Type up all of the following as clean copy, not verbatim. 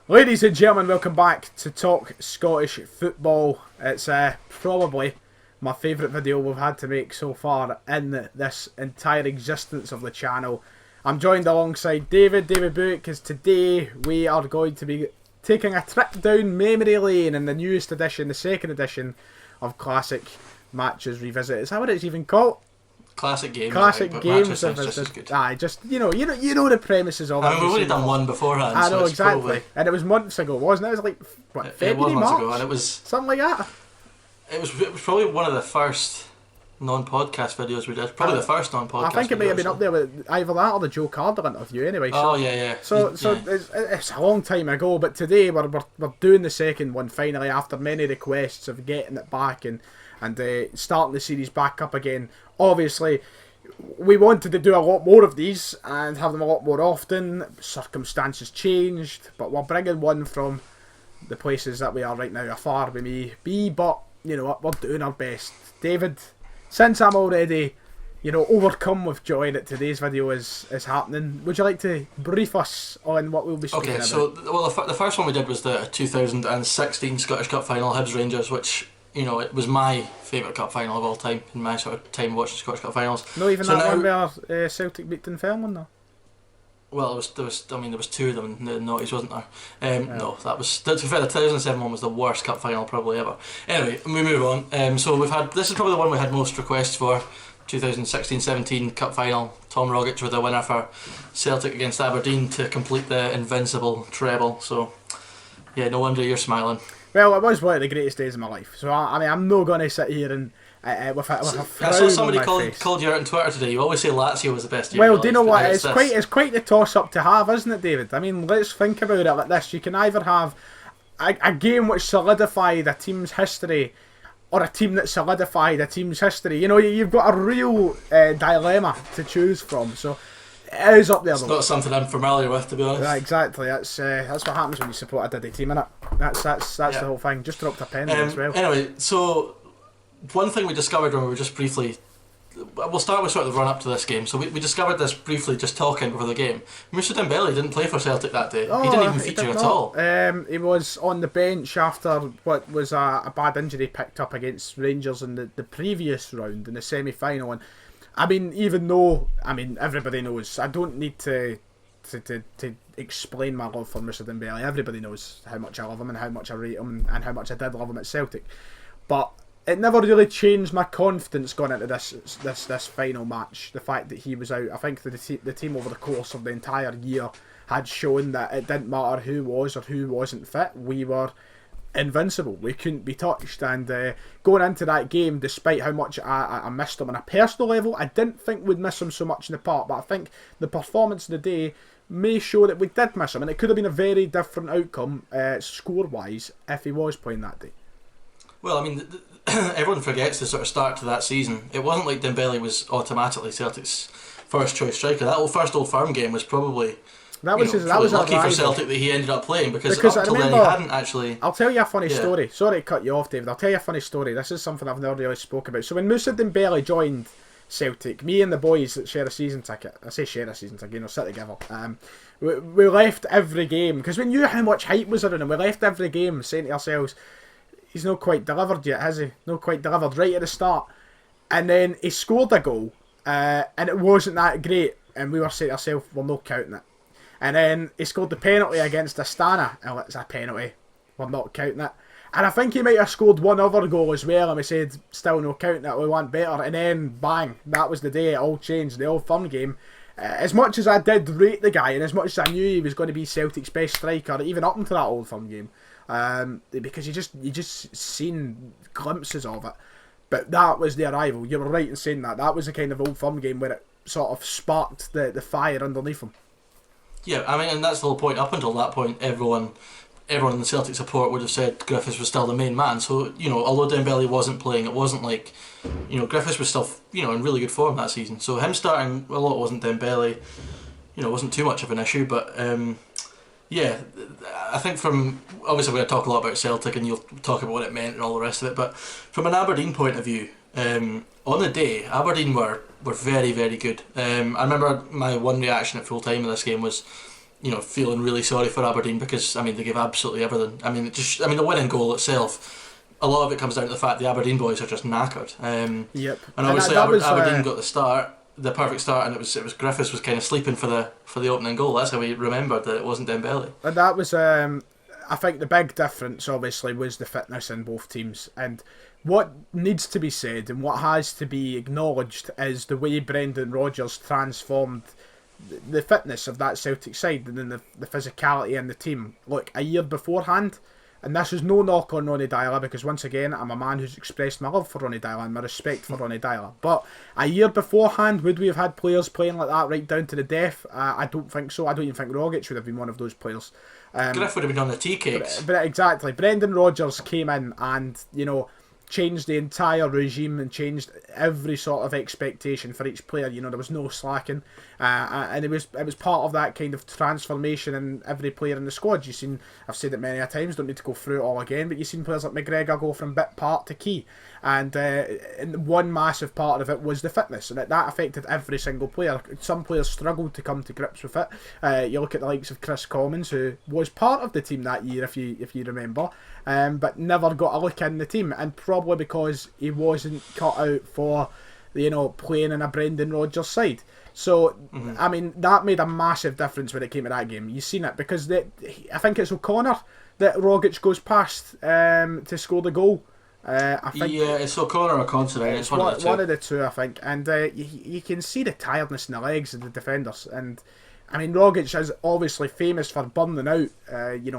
Ladies and gentlemen, welcome back to Talk Scottish Football. It's probably my favourite video we've had to make so far in this entire existence of the channel. I'm joined alongside David Buick, because today we are going to be taking a trip down memory lane in the newest edition, the second edition of Classic Matches Revisited. Is that what it's even called? Classic games. Classic games. Just as good. You know the premises of it. I mean, we've already done one beforehand. I know, so exactly. probably, and it was months ago, wasn't it? It was like February, it was months March, ago, and it was something like that. It was probably one of the first non-podcast videos we did. Probably the first non-podcast. I think it may have been up there with either that or the Joe Carter interview. Anyway. Oh yeah. So it's a long time ago, but today we're doing the second one finally after many requests of getting it back and starting the series back up again. Obviously, we wanted to do a lot more of these and have them a lot more often. Circumstances changed, but we're bringing one from the places that we are right now, afar we may be, but you know what, we're doing our best. David, since I'm already, overcome with joy that today's video is happening, would you like to brief us on what we'll be speaking about? Okay, so the first one we did was the 2016 Scottish Cup final, Hibs Rangers, which, it was my favourite cup final of all time in my sort of time watching Scottish Cup finals. No, even so that one where Celtic beat Dunfermline though. Well, there was two of them in the noughties, wasn't there? No, that was, to be fair, the 2007 one was the worst cup final probably ever. Anyway, we move on. So this is probably the one we had most requests for. 2016-17 cup final. Tom Rogic with a winner for Celtic against Aberdeen to complete the invincible treble. So yeah, no wonder you're smiling. Well, it was one of the greatest days of my life. So I'm not going to sit here and with a frown I saw somebody on my face. called you out on Twitter today. You always say Lazio was the best year. Well, do you know what? It's quite the toss up to have, isn't it, David? I mean, let's think about it like this. You can either have a game which solidified a team's history, or a team that solidified a team's history. You've got a real dilemma to choose from. So it is up there. It's not something I'm familiar with, to be honest. Yeah, exactly. That's what happens when you support a Diddy team, innit? That's the whole thing. Just dropped a pen as well. Anyway, so one thing we discovered when we were just briefly, we'll start with sort of the run up to this game. So we discovered this briefly just talking before the game. Moussa Dembele didn't play for Celtic that day. He didn't even feature at all. He was on the bench after what was a bad injury picked up against Rangers in the previous round in the semi-final. And I mean, even though everybody knows, I don't need to explain my love for Moussa Dembele. Everybody knows how much I love him and how much I rate him and how much I did love him at Celtic. But it never really changed my confidence going into this final match. The fact that he was out, I think the team over the course of the entire year had shown that it didn't matter who was or who wasn't fit. We were invincible. We couldn't be touched. And going into that game, despite how much I missed him on a personal level, I didn't think we'd miss him so much in the park. But I think the performance of the day may show that we did miss him, and it could have been a very different outcome score-wise if he was playing that day. Well, I mean, everyone forgets the sort of start to that season. It wasn't like Dembele was automatically Celtic's first choice striker. That first Old Firm game was probably lucky for Celtic that he ended up playing, because up until then he hadn't actually. I'll tell you a funny story. Sorry to cut you off, David. I'll tell you a funny story. This is something I've never really spoke about. So when Moussa Dembele joined Celtic, me and the boys that share a season ticket, I say share a season ticket, sit together, we left every game because we knew how much hype was around him. We left every game saying to ourselves, he's not quite delivered yet, has he? Not quite delivered right at the start. And then he scored a goal, and it wasn't that great, and we were saying to ourselves, we're not counting it. And then he scored the penalty against Astana, and it's a penalty, we're not counting it. And I think he might have scored one other goal as well, and we said, still no counting it, we want better. And then, bang, that was the day it all changed, the Old Firm game. As much as I did rate the guy, and as much as I knew he was going to be Celtic's best striker, even up until that Old Firm game, because you just seen glimpses of it. But that was the arrival. You were right in saying that. That was the kind of Old Firm game where it sort of sparked the fire underneath him. Yeah, I mean, and that's the whole point. Up until that point, everyone in the Celtic support would have said Griffiths was still the main man. So, although Dembele wasn't playing, it wasn't like, Griffiths was still, in really good form that season. So him starting, well, it wasn't Dembele, it wasn't too much of an issue. But, yeah, I think obviously we're going to talk a lot about Celtic and you'll talk about what it meant and all the rest of it. But from an Aberdeen point of view, on the day, Aberdeen were very, very good. I remember my one reaction at full time in this game was, feeling really sorry for Aberdeen because they gave absolutely everything. The winning goal itself, a lot of it comes down to the fact the Aberdeen boys are just knackered. Yep. And obviously Aberdeen got the perfect start, and it was Griffiths was kind of sleeping for the opening goal. That's how we remembered that it wasn't Dembele. And that was, I think, the big difference. Obviously, was the fitness in both teams, and what needs to be said and what has to be acknowledged is the way Brendan Rodgers transformed the fitness of that Celtic side and then the physicality in the team. Look, a year beforehand, and this is no knock on Ronny Deila, because once again, I'm a man who's expressed my love for Ronny Deila and my respect for Ronny Deila. But a year beforehand, would we have had players playing like that right down to the death? I don't think so. I don't even think Rogic would have been one of those players. Griff would have been on the tea cakes. But exactly. Brendan Rodgers came in and, changed the entire regime and changed every sort of expectation for each player. There was no slacking, and it was part of that kind of transformation in every player in the squad. I've said it many a times, don't need to go through it all again, but you've seen players like McGregor go from bit part to key, and one massive part of it was the fitness, and that affected every single player. Some players struggled to come to grips with it. You look at the likes of Chris Commons, who was part of the team that year, if you remember, but never got a look in the team, and probably because he wasn't cut out for playing in a Brendan Rodgers side. So that made a massive difference when it came to that game. You've seen it because I think it's O'Connor that Rogic goes past to score the goal. I think it's O'Connor or Considine. It's one of the two, I think. And you can see the tiredness in the legs of the defenders. And Rogic is obviously famous for burning out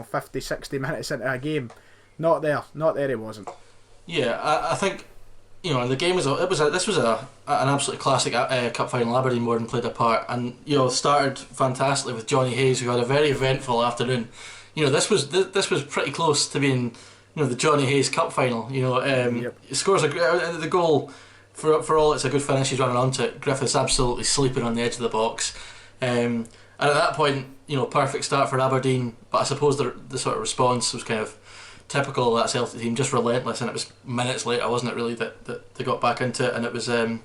50, 60 minutes into a game. Not there he wasn't. Yeah, I think the game was this was an absolutely classic cup final. Aberdeen more than played a part, and started fantastically with Johnny Hayes, who had a very eventful afternoon. This was pretty close to being the Johnny Hayes Cup final. He scores the goal for all it's a good finish. He's running onto it. Griffiths absolutely sleeping on the edge of the box, and at that point, perfect start for Aberdeen. But I suppose the sort of response was kind of typical of that Celtic team, just relentless, and it was minutes later, wasn't it really, that they got back into it, and it was a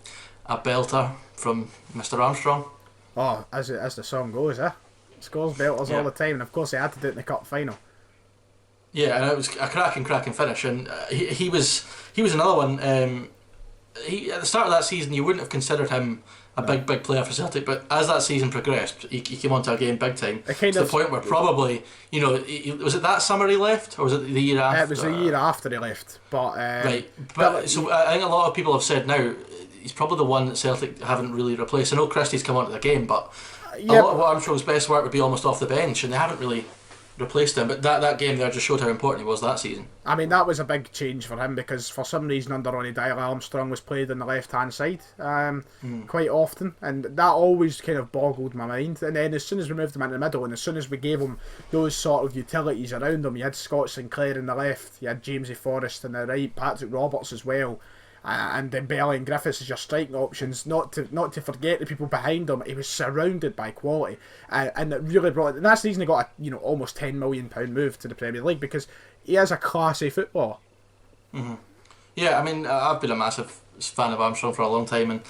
belter from Mr. Armstrong. Oh, as the song goes, scores belters all the time, and of course he had to do it in the cup final. Yeah, and it was a cracking finish, and he was another one. At the start of that season, you wouldn't have considered him a big player for Celtic, but as that season progressed, he came onto a game big time, to the point where probably, was it that summer he left, or was it the year after? It was the year after he left, but right. But so I think a lot of people have said now he's probably the one that Celtic haven't really replaced. I know Christie's come onto the game, but a lot of Armstrong's best work would be almost off the bench, and they haven't really replaced him. But that game there just showed how important he was that season. That was a big change for him, because for some reason under Ronny Deila, Armstrong was played on the left hand side quite often, and that always kind of boggled my mind. And then as soon as we moved him into the middle, and as soon as we gave him those sort of utilities around him, you had Scott Sinclair in the left, you had Jamesy Forrest in the right, Patrick Roberts as well, and Dembele and Griffiths as your striking options. Not to forget the people behind him. He was surrounded by quality, and it really brought. And that's the reason he got a almost £10 million move to the Premier League, because he is a class A footballer. Mm-hmm. Yeah, I've been a massive fan of Armstrong for a long time, and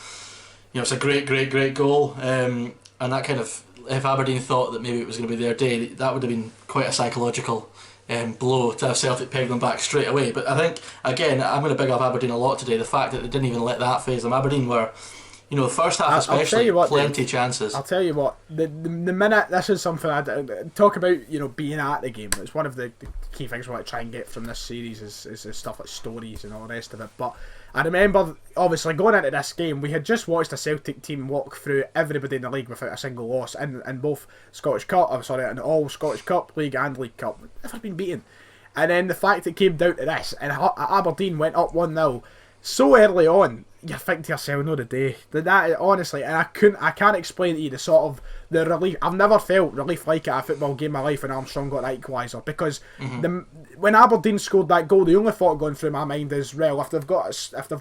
it's a great goal. And that kind of, if Aberdeen thought that maybe it was going to be their day, that would have been quite a psychological blow to have Celtic peg them back straight away. But I think, again, I'm going to big up Aberdeen a lot today. The fact that they didn't even let that phase them. Aberdeen were, the first half especially, plenty chances. I'll tell you what, the minute, this is something I talk about, being at the game. It's one of the key things we want to try and get from this series is stuff like stories and all the rest of it. But I remember, obviously, going into this game, we had just watched a Celtic team walk through everybody in the league without a single loss in both Scottish Cup, and all Scottish Cup, League and League Cup. Never been beaten. And then the fact it came down to this, and Aberdeen went up 1-0 so early on, you think to yourself, no, the day. That honestly, and I can't explain to you the relief. I've never felt relief like it at a football game in my life when Armstrong got that equaliser, because when Aberdeen scored that goal, the only thought going through my mind is, well, if they've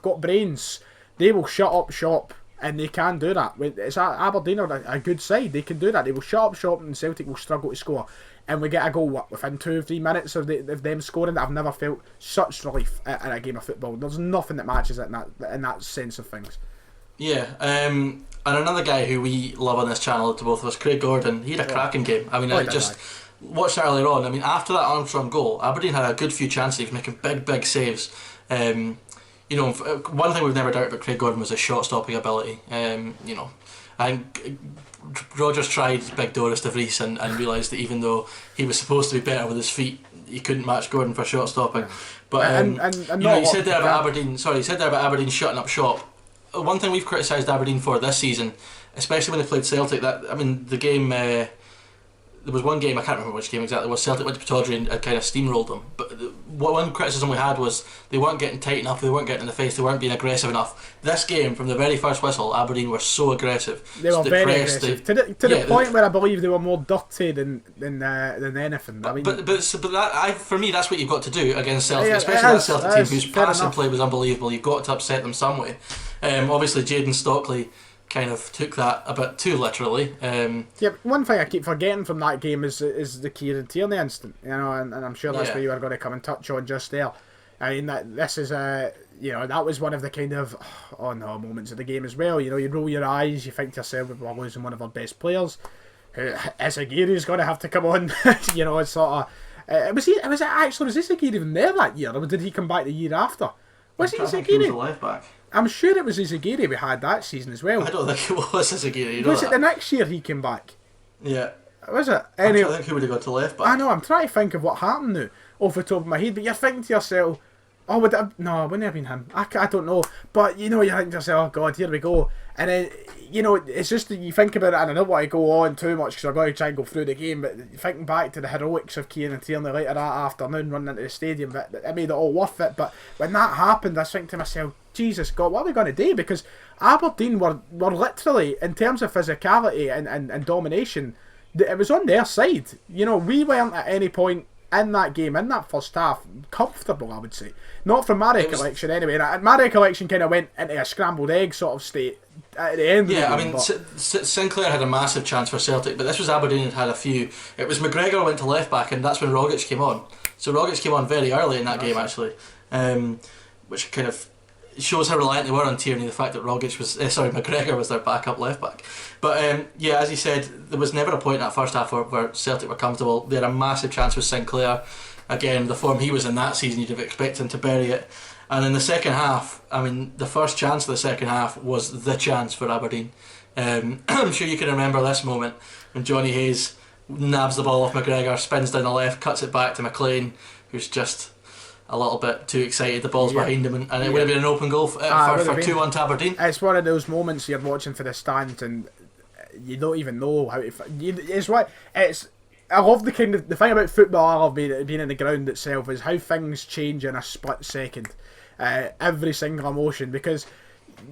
got brains, they will shut up shop, and they can do that. It's Aberdeen are a good side. They can do that. They will shut up shop, and Celtic will struggle to score. And we get a goal within 2 or 3 minutes of them scoring. I've never felt such relief in a game of football. There's nothing that matches it in that sense of things. Yeah, And another guy who we love on this channel, to both of us, Craig Gordon, he had a cracking game. I mean, I just watched that earlier on. I mean, after that Armstrong goal, Aberdeen had a good few chances. He was making big saves. You know, one thing we've never doubted about Craig Gordon was his shot-stopping ability. You know, I think Rodgers tried Big Doris de Vries and realised that even though he was supposed to be better with his feet, he couldn't match Gordon for shot-stopping. But and you know, you said there about Aberdeen. Sorry, you said there about Aberdeen shutting up shop. One thing we've criticised Aberdeen for this season, especially when they played Celtic, that I mean, the game. There was one game, I can't remember which game exactly it was, Celtic went to Pittodrie and kind of steamrolled them. But one criticism we had was they weren't getting tight enough, they weren't getting in the face, they weren't being aggressive enough. This game, from the very first whistle, Aberdeen were so aggressive. They were very aggressive. To the point where I believe they were more dirty than anything. I mean, but that, for me, that's what you've got to do against Celtic, especially that Celtic team whose passing play was unbelievable. You've got to upset them some way. Obviously, Jayden Stockley kind of took that a bit too literally. Yeah, one thing I keep forgetting from that game is the Kieran Tierney incident, you know, and I'm sure that's what you were going to come and touch on just there. I mean, this is you know, that was one of the kind of oh no moments of the game as well. You know, you roll your eyes, you think to yourself, we're losing one of our best players. Izagiri's going to have to come on. You know, it's sort of. Was Izagiri even there that year, or did he come back the year after? Was it Izagiri? He was a left back. I'm sure it was Izagiri we had that season as well. I don't think it was Izagiri. Was it the next year he came back? Yeah. Was it? Anyway, I think he would have got to left back. I know, I'm trying to think of what happened now off the top of my head, but you're thinking to yourself, oh, would it have, no, it wouldn't have been him. I don't know. But, you know, you're thinking to yourself, oh, God, here we go. And then, you know, it's just that you think about it, and I don't want to go on too much because I'm going to try and go through the game, but thinking back to the heroics of Kieran Tierney later that afternoon running into the stadium, it made it all worth it. But when that happened, I was thinking to myself, Jesus God, what are we going to do? Because Aberdeen were literally, in terms of physicality and domination, it was on their side. You know, we weren't at any point in that game, in that first half, comfortable, I would say. Not from my recollection anyway. My recollection kind of went into a scrambled egg sort of state at the end of the game. Yeah, I mean, Sinclair had a massive chance for Celtic, but this was Aberdeen had a few. It was McGregor went to left back, and that's when Rogic came on. So Rogic came on very early in that game, actually, which kind of shows how reliant they were on Tierney, the fact that McGregor was their backup left back. But yeah, as you said, there was never a point in that first half where Celtic were comfortable. They had a massive chance with Sinclair. Again, the form he was in that season, you'd have expected him to bury it. And in the second half, I mean, the first chance of the second half was the chance for Aberdeen. I'm sure you can remember this moment when Johnny Hayes nabs the ball off McGregor, spins down the left, cuts it back to McLean, who's just a little bit too excited. The ball's behind him, and it would have been an open goal for 2-1 to Aberdeen. It's one of those moments you're watching for the stands and you don't even know how to. I love the thing about football I love being in the ground itself is how things change in a split second. Every single emotion, because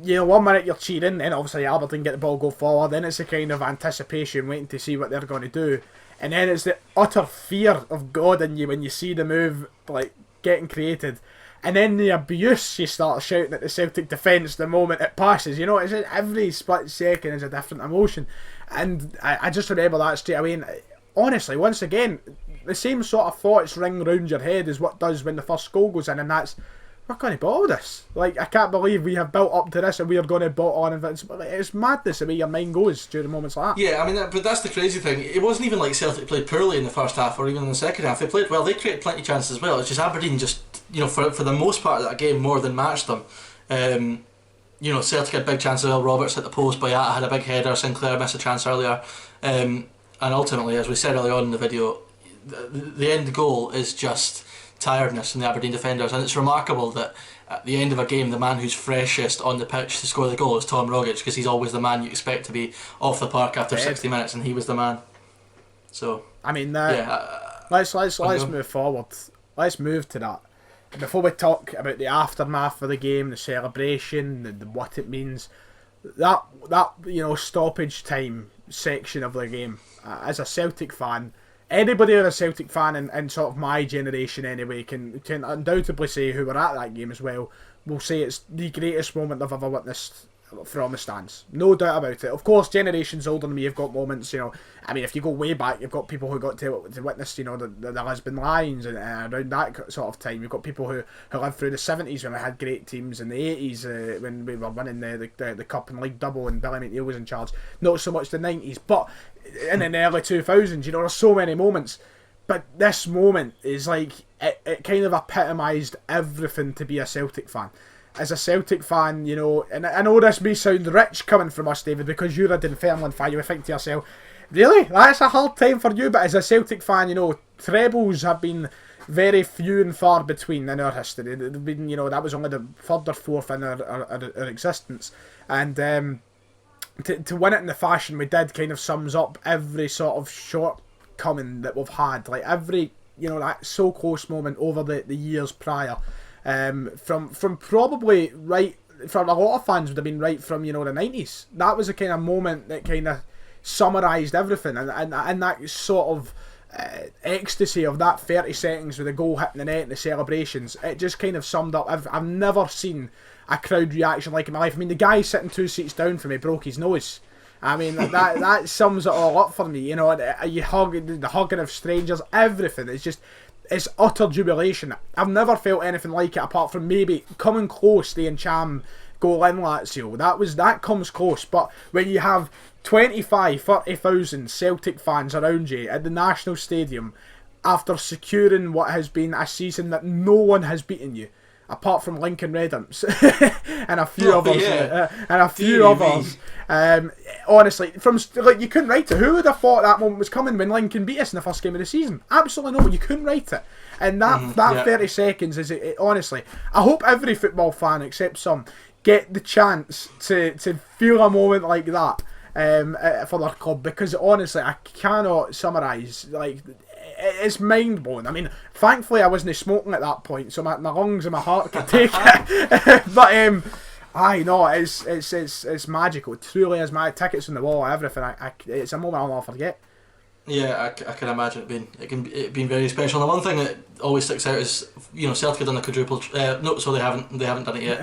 you know, 1 minute you're cheering, then obviously Aberdeen get the ball, go forward, then it's a kind of anticipation, waiting to see what they're going to do, and then it's the utter fear of God in you when you see the move like getting created, and then the abuse you start shouting at the Celtic defence the moment it passes. You know, it's every split second is a different emotion, and I just remember that straight away. And honestly, once again, the same sort of thoughts ring round your head as what does when the first goal goes in, and that's, we're going to bottle this. Like, I can't believe we have built up to this and we are going to bottle on Invincible. It's madness the way your mind goes during moments like that. Yeah, I mean, but that's the crazy thing. It wasn't even like Celtic played poorly in the first half or even in the second half. They played well, they created plenty of chances as well. It's just Aberdeen just, you know, for the most part of that game, more than matched them. You know, Celtic had big chances. Roberts hit the post, Boyata had a big header, Sinclair missed a chance earlier. And ultimately, as we said earlier on in the video, the end goal is just tiredness from the Aberdeen defenders, and it's remarkable that at the end of a game the man who's freshest on the pitch to score the goal is Tom Rogic, because he's always the man you expect to be off the park after 60 minutes, and he was the man. So I mean, let's move forward. Let's move to that before we talk about the aftermath of the game, the celebration, the what it means. That you know, stoppage time section of the game. As a Celtic fan, anybody who's a Celtic fan in sort of my generation anyway can undoubtedly say, who were at that game as well, will say it's the greatest moment they've ever witnessed from the stands. No doubt about it. Of course, generations older than me have got moments, I mean, if you go way back, you've got people who got to witness, the Lisbon Lions and around that sort of time. You've got people who lived through the 70s when we had great teams, in the 80s when we were winning the Cup and League double and Billy McNeil was in charge. Not so much the 90s, but in the early 2000s, there's so many moments. But this moment is like, it kind of epitomised everything to be a Celtic fan. As a Celtic fan, and I know this may sound rich coming from us, David, because you're a Dunfermline fan, you would think to yourself, really? That's a hard time for you? But as a Celtic fan, trebles have been very few and far between in our history. They've been, that was only the third or fourth in our existence. And to win it in the fashion we did kind of sums up every sort of shortcoming that we've had. Like every, that so close moment over the years prior. From probably right, for a lot of fans would have been right from, the 90s. That was a kind of moment that kind of summarised everything, and that sort of ecstasy of that 30 seconds with the goal hitting the net and the celebrations, it just kind of summed up. I've never seen a crowd reaction like in my life. I mean, the guy sitting 2 seats down from me broke his nose. I mean, that sums it all up for me. You hugging, the hugging of strangers, everything. It's utter jubilation. I've never felt anything like it apart from maybe coming close to Encham goal in Lazio. That comes close. But when you have 30,000 Celtic fans around you at the National Stadium after securing what has been a season that no one has beaten you, apart from Lincoln Redhams and a few others, honestly, you couldn't write it. Who would have thought that moment was coming when Lincoln beat us in the first game of the season? Absolutely no. You couldn't write it. And that 30 seconds is it. Honestly, I hope every football fan except some get the chance to feel a moment like that for their club, because honestly, I cannot summarise. Like, it's mind blowing. I mean, thankfully I wasn't smoking at that point, so my lungs and my heart could take it. But I know it's magical. It truly is. My tickets on the wall, everything. It's a moment I'll never forget. Yeah, I can imagine it being very special. And the one thing that always sticks out is, Celtic have done the quadruple. No, so they haven't done it yet.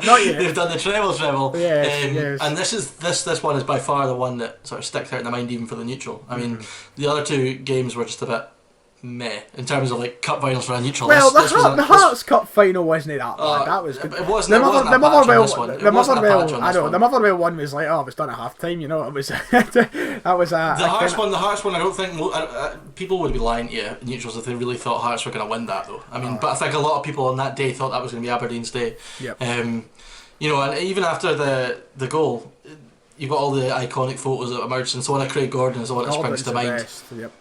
Not yet. They've done the treble. Yes. And this one is by far the one that sort of sticks out in the mind, even for the neutral. I mean, the other two games were just a bit meh in terms of like cup finals for a neutral. Well, the Hearts Cup final wasn't that bad. That was good. It wasn't. The Motherwell one was like, it was done at half time. It was that was a the Hearts one. I don't think people would be lying to you, neutrals, if they really thought Hearts were going to win that though. I mean, but I think a lot of people on that day thought that was going to be Aberdeen's day. Yep. And even after the goal, you've got all the iconic photos that emerged, and so one of Craig Gordon is the one that springs to mind. Best, yep.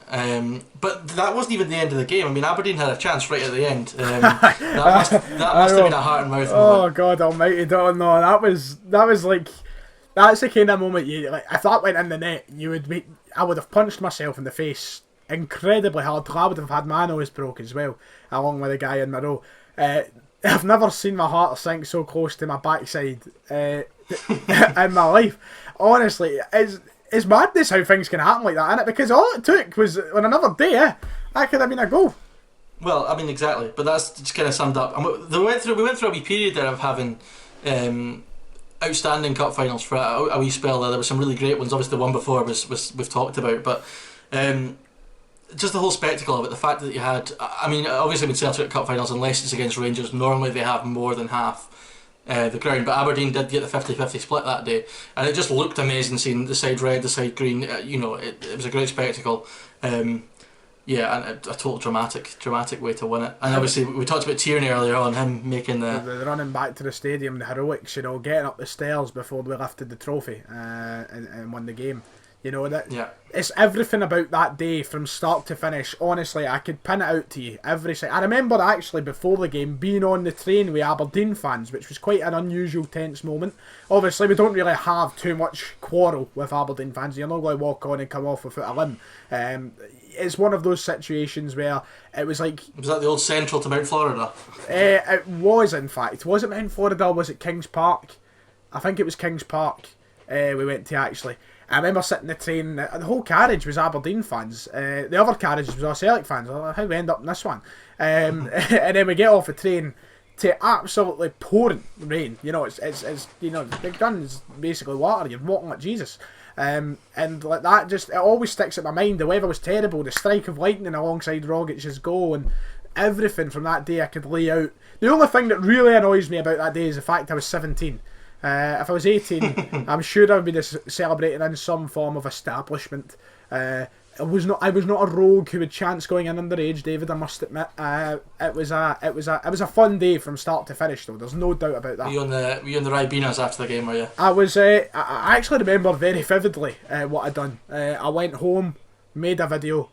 But that wasn't even the end of the game. I mean, Aberdeen had a chance right at the end. That must have been a heart and mouth moment. Oh God Almighty! Don't know. That was like, that's the kind of moment if that went in the net, I would have punched myself in the face incredibly hard. I would have had my nose broke as well, along with the guy in my row. I've never seen my heart sink so close to my backside in my life. Honestly, it's madness how things can happen like that, isn't it? Because all it took was on another day, that could have been a goal. Well, I mean, exactly, but that's just kind of summed up. And we went through a wee period there of having outstanding cup finals for a wee spell there. There were some really great ones. Obviously, the one before was we've talked about, but just the whole spectacle of it, the fact that you had, I mean, obviously with Celtic cup finals, unless it's against Rangers, normally they have more than half the ground, but Aberdeen did get the 50-50 split that day, and it just looked amazing seeing the side red, the side green. It was a great spectacle. Yeah, and a total dramatic way to win it. And obviously we talked about Tierney earlier on, him making the running back to the stadium, the heroics, getting up the stairs before we lifted the trophy and won the game. It's everything about that day from start to finish. Honestly, I could pin it out to you every second. I remember actually before the game being on the train with Aberdeen fans, which was quite an unusual tense moment. Obviously, we don't really have too much quarrel with Aberdeen fans. You're not going to walk on and come off without a limb. It's one of those situations where it was like... Was that the old central to Mount Florida? It was, in fact. Was it Mount Florida or was it Kings Park? I think it was Kings Park we went to, actually. I remember sitting in the train, the whole carriage was Aberdeen fans. The other carriage was all Celtic fans. How do we end up in this one? And then we get off the train, to absolutely pouring rain. You know, it's you know, Big Gun is basically water. You're walking like Jesus. And like that, just it always sticks in my mind. The weather was terrible. The strike of lightning alongside Rogic's goal and everything from that day I could lay out. The only thing that really annoys me about that day is the fact I was 17. If I was 18, I'm sure I would be celebrating in some form of establishment. I was not a rogue who would chance going in underage, David. I must admit, it was a fun day from start to finish, though. There's no doubt about that. Were you on the Ribenas after the game? Were you? I was. I actually remember very vividly what I'd done. I went home, made a video,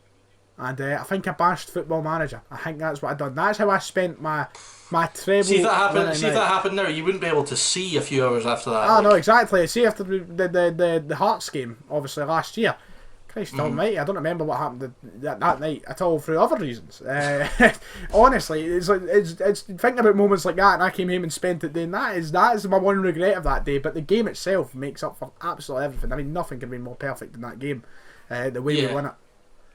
and I think I bashed Football Manager. I think that's what I'd done. That's how I spent my treble. See if that happened now, you wouldn't be able to see a few hours after that. Ah, no, exactly. See after the Hearts game, obviously last year. Christ almighty, I don't remember what happened that night at all for other reasons. Honestly, it's thinking about moments like that, and I came home and spent it doing that is my one regret of that day. But the game itself makes up for absolutely everything. I mean, nothing can be more perfect than that game. The way we won it.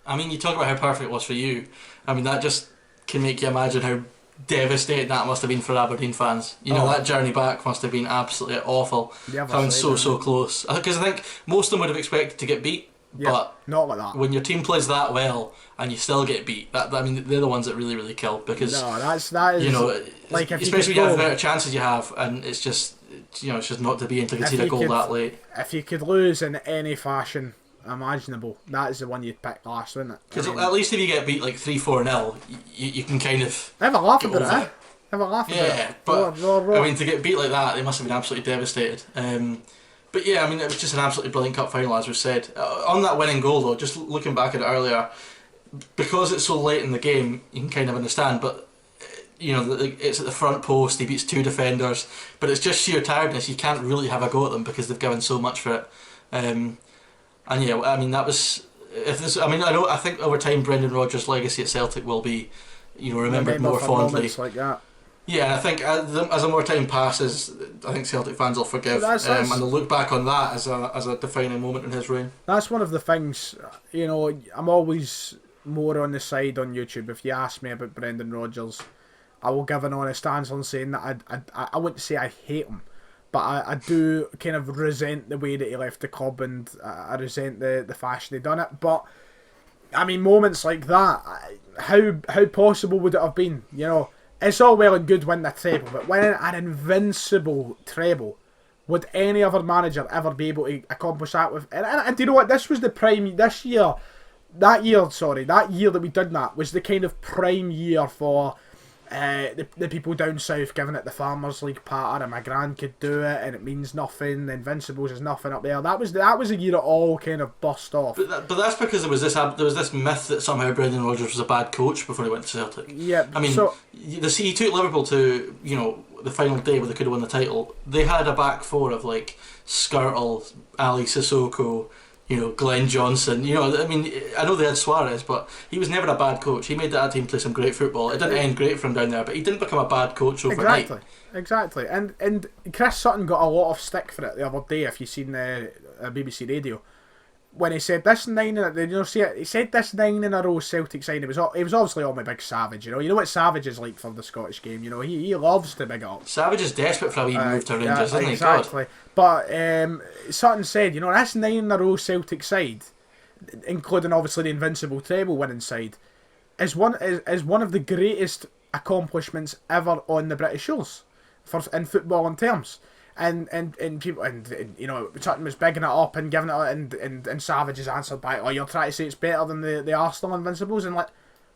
I mean, you talk about how perfect it was for you. I mean, that just can make you imagine how devastating that must have been for Aberdeen fans. You know, that journey back must have been absolutely awful. Coming so close. Because I think most of them would have expected to get beat. Yeah, but not like that. When your team plays that well and you still get beat, I mean, they're the ones that really kill. Because that is, you know, like especially when you have the better chances you have, and it's just not to be in to concede a goal that late. If you could lose in any fashion imaginable, that is the one you'd pick last, wouldn't it? Because at least if you get beat like 3-4-0, you can kind of have a laugh about it. Have a laugh about it. Yeah, but I mean, to get beat like that, they must have been absolutely devastated. But yeah, I mean, it was just an absolutely brilliant cup final, as we've said. On that winning goal, though, just looking back at it earlier, because it's so late in the game, you can kind of understand. But you know, it's at the front post. He beats two defenders, but it's just sheer tiredness. You can't really have a go at them because they've given so much for it. And yeah, I mean, that was. I think over time, Brendan Rodgers' legacy at Celtic will be, remembered more fondly. Like that. Yeah, I think as the more time passes, I think Celtic fans will forgive, and they'll look back on that as a defining moment in his reign. That's one of the things, I'm always more on the side on YouTube. If you ask me about Brendan Rodgers, I will give an honest answer on saying that I wouldn't say I hate him, but I do kind of resent the way that he left the club, and I resent the fashion he done it. But I mean, moments like that, how possible would it have been? It's all well and good winning the treble, but winning an invincible treble, would any other manager ever be able to accomplish that with? And do you know what? This was the prime that year that we did that was the kind of prime year for the people down south giving it the Farmers League patter, and my gran could do it, and it means nothing. The Invincibles is nothing up there. That was a year it all kind of bust off. But that's because there was this myth that somehow Brendan Rodgers was a bad coach before he went to Celtic. Yeah, I mean, he took Liverpool to the final day where they could have won the title. They had a back four of like Skirtle, Ali Sissoko, Glenn Johnson. I mean, I know they had Suarez, but he was never a bad coach. He made that team play some great football. It didn't end great for him down there, but he didn't become a bad coach overnight. Exactly. And Chris Sutton got a lot of stick for it the other day. If you've seen the BBC Radio, when he said this 9 he said this 9 in a row Celtic side. He was obviously all my big Savage. You know what Savage is like for the Scottish game. He loves to big it up. Savage is desperate for a wee move to Rangers, isn't he? Exactly. But Sutton said, this 9 in a row Celtic side, including obviously the invincible treble winning side, is one of the greatest accomplishments ever on the British shores in footballing terms. And people Sutton was bigging it up and giving it, and Savage has answered back, "Oh, you're trying to say it's better than the Arsenal Invincibles," and like,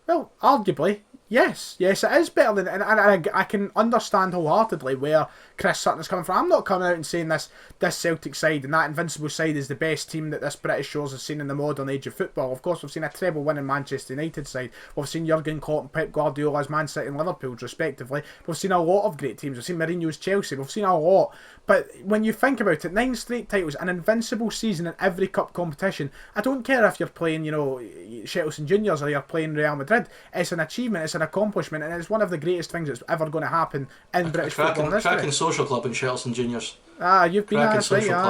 well, arguably, yes, it is better than, and I can understand wholeheartedly where Chris Sutton is coming from. I'm not coming out and saying this Celtic side and that Invincible side is the best team that this British shores has seen in the modern age of football. Of course, we've seen a treble winning Manchester United side. We've seen Jurgen Klopp and Pep Guardiola's Man City and Liverpool, respectively. We've seen a lot of great teams. We've seen Mourinho's Chelsea. We've seen a lot. But when you think about it, 9 straight titles, an invincible season in every cup competition. I don't care if you're playing, Shettleston Juniors or you're playing Real Madrid. It's an achievement, it's an accomplishment, and it's one of the greatest things that's ever going to happen in British football history. Cracking social club in Shettleston Juniors. You've been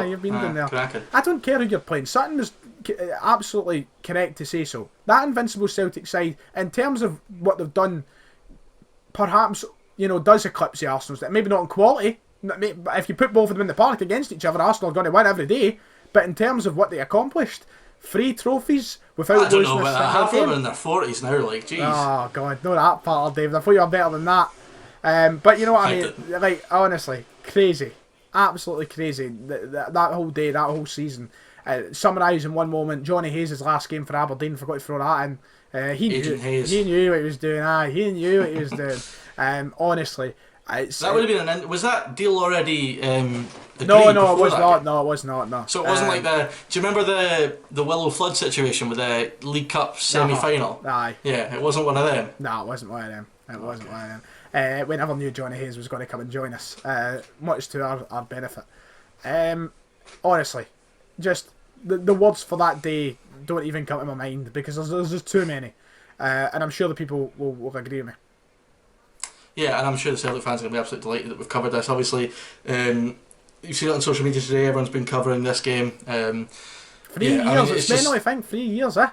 you've been down there. Cracking. I don't care who you're playing. Sutton was absolutely correct to say so. That invincible Celtic side, in terms of what they've done, perhaps does eclipse the Arsenal's. Maybe not in quality. But if you put both of them in the park against each other, Arsenal are going to win every day. But in terms of what they accomplished, 3 trophies without I don't losing know, a but single half of them game. are in their 40s now, like, jeez. Oh, God, no that part, David. I thought you were better than that. But you know what I mean? Like, honestly, crazy. Absolutely crazy. That whole day, that whole season. Summarise in one moment, Johnny Hayes' last game for Aberdeen, forgot to throw that in. He knew what he was doing. He knew what he was doing. Honestly, that would have been was that deal already agreed? No, it was not. Game? No, it was not. No. So it wasn't like do you remember the Willow Flood situation with the League Cup semi-final? Aye. Yeah, it wasn't one of them. No, it wasn't one of them. It wasn't one of them. We never knew Johnny Hayes was going to come and join us, much to our benefit. Honestly, just the words for that day don't even come to my mind because there's just too many. And I'm sure the people will agree with me. Yeah, and I'm sure the Celtic fans are going to be absolutely delighted that we've covered this. Obviously, you've seen it on social media today, everyone's been covering this game. 3 years, it's mental, I think. 3 years, eh?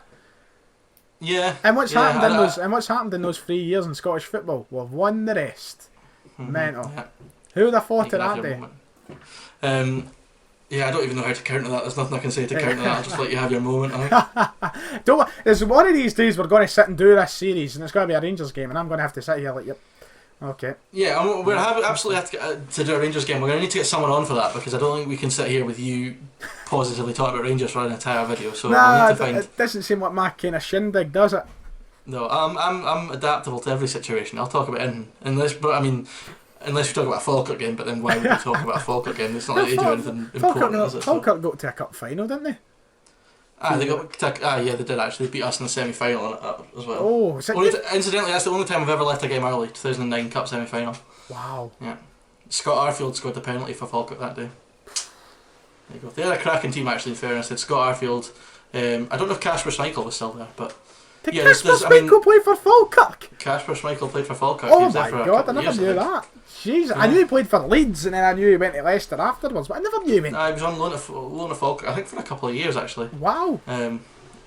Yeah. And what's happened in those 3 years in Scottish football? We've won the rest. Mental. Yeah. Who would have thought of that day? Yeah, I don't even know how to counter that. There's nothing I can say to counter that. I'll just let you have your moment. There's one of these days we're going to sit and do this series, and it's going to be a Rangers game, and I'm going to have to sit here like, yep. Okay. Yeah, we're absolutely have to do a Rangers game. We're going to need to get someone on for that because I don't think we can sit here with you positively talking about Rangers for an entire video. So we'll need to find. It doesn't seem like my kind of shindig, does it? No, I'm adaptable to every situation. I'll talk about anything, unless we talk about a Falkirk game. But then why would we talk about a Falkirk game? It's not like they do anything important, is it? Falkirk got to a cup final, didn't they? Yeah, they did actually. They beat us in the semi-final as well. Oh, incidentally, that's the only time I've ever left a game early. 2009 Cup semi-final. Wow. Yeah, Scott Arfield scored the penalty for Falkirk that day. There you go. They had a cracking team actually. In fairness, it's Scott Arfield. I don't know if Kasper Schmeichel was still there, but did Kasper Schmeichel play for Falkirk? Kasper Schmeichel played for Falkirk. Oh my God, I never knew that. Jeez, yeah. I knew he played for Leeds, and then I knew he went to Leicester afterwards, but I never knew he went. He was on loan of Falkirk, I think, for a couple of years actually. Wow.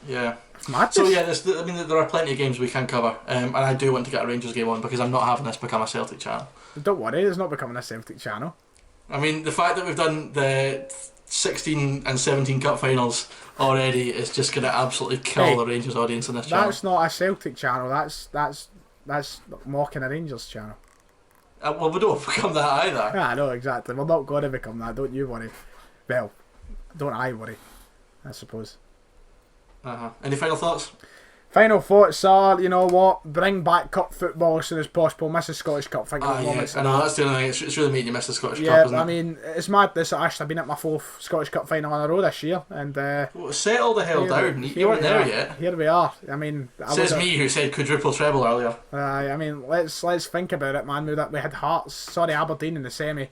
Yeah. Madness. So yeah, there are plenty of games we can cover, and I do want to get a Rangers game on because I'm not having this become a Celtic channel. Don't worry, it's not becoming a Celtic channel. I mean, the fact that we've done the 16 and 17 cup finals already is just going to absolutely kill the Rangers audience in this channel. That's not a Celtic channel. That's mocking a Rangers channel. Well, we don't become that either. Yeah, I know, exactly. We're not going to become that. Don't you worry. Well, don't I worry, I suppose. Any final thoughts? Final thoughts are, you know what, bring back cup football as soon as possible. Miss the Scottish Cup thing. I know, that's the only thing. It's really making you miss the Scottish Cup, isn't it? I mean, it's mad. This actually been at my 4th Scottish Cup final in a row this year, and settle the hell down. You weren't there yet. Here we are. I mean, says me who said quadruple treble earlier. I mean, let's think about it, man. We had Aberdeen in the semi.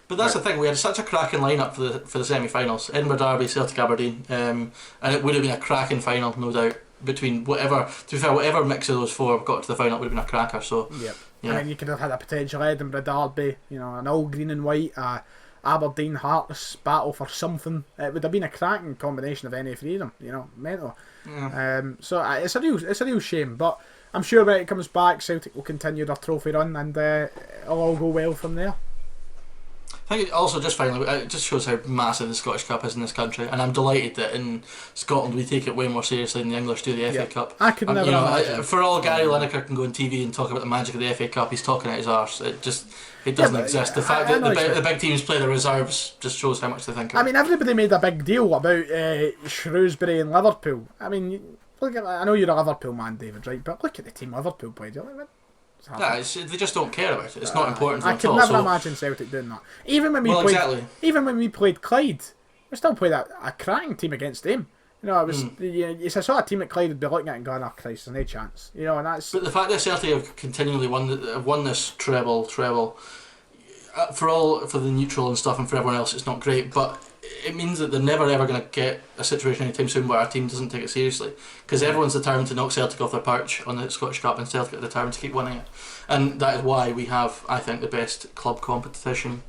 But that's the thing, we had such a cracking lineup for the semi-finals. Edinburgh Derby, Celtic Aberdeen, and it would have been a cracking final, no doubt. Between whatever mix of those four got to the final, it would have been a cracker. So yep. Yeah. I mean, you could have had a potential Edinburgh Derby, an all green and white, Aberdeen Heartless battle for something. It would have been a cracking combination of any three of them, mental. Yeah. So it's a real shame, but I'm sure when it comes back, Celtic will continue their trophy run, and it'll all go well from there. I think also it just shows how massive the Scottish Cup is in this country, and I'm delighted that in Scotland we take it way more seriously than the English do the FA Cup. I could never imagine. For all Gary Lineker can go on TV and talk about the magic of the FA Cup, he's talking out his arse. It doesn't exist. The fact that the big teams play the reserves just shows how much they think of it. I mean, everybody made a big deal about Shrewsbury and Liverpool. I mean, I know you're a Liverpool man, David, right? But look at the team Liverpool played. You're like, they just don't care about it. It's not important to them I could never imagine Celtic doing that. Even when we played Clyde, we still played a cracking team against them. It was it's a sort of team that Clyde would be looking at and going, "Oh Christ, there's no chance." And that's. But the fact that Celtic have continually won this treble for the neutral and stuff, and for everyone else, it's not great. But it means that they're never ever going to get a situation anytime soon where our team doesn't take it seriously, because everyone's determined to knock Celtic off their perch on the Scottish Cup, and Celtic are determined to keep winning it, and that is why we have, I think, the best club cup competition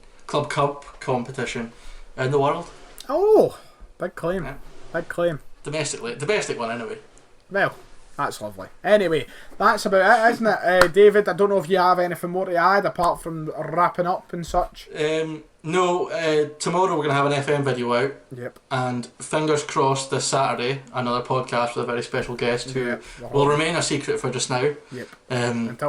in the world. Oh, big claim, big claim. Domestically, the domestic one anyway. Well, That's lovely. Anyway, that's about it, isn't it? David, I don't know if you have anything more to add apart from wrapping up and such. No, tomorrow we're going to have an FM video out. Yep. And fingers crossed this Saturday, another podcast with a very special guest who will remain a secret for just now. Yep.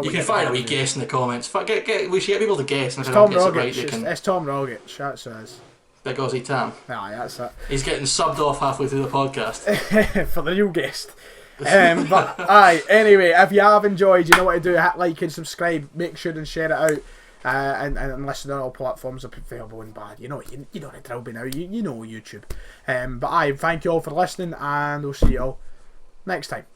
You can find a wee guess in the comments. We should get people to guess, and if Tom anyone Rogic. gets it right, It's Tom Rogic, that's what it is. Big Aussie Tam. Aye, that's it. He's getting subbed off halfway through the podcast. For the new guest. But aye, anyway, if you have enjoyed, you know what to do. Hit like and subscribe. Make sure and share it out. And listen on all platforms are available and bad. You know the drill by now. You know YouTube. But aye, thank you all for listening, and we'll see you all next time.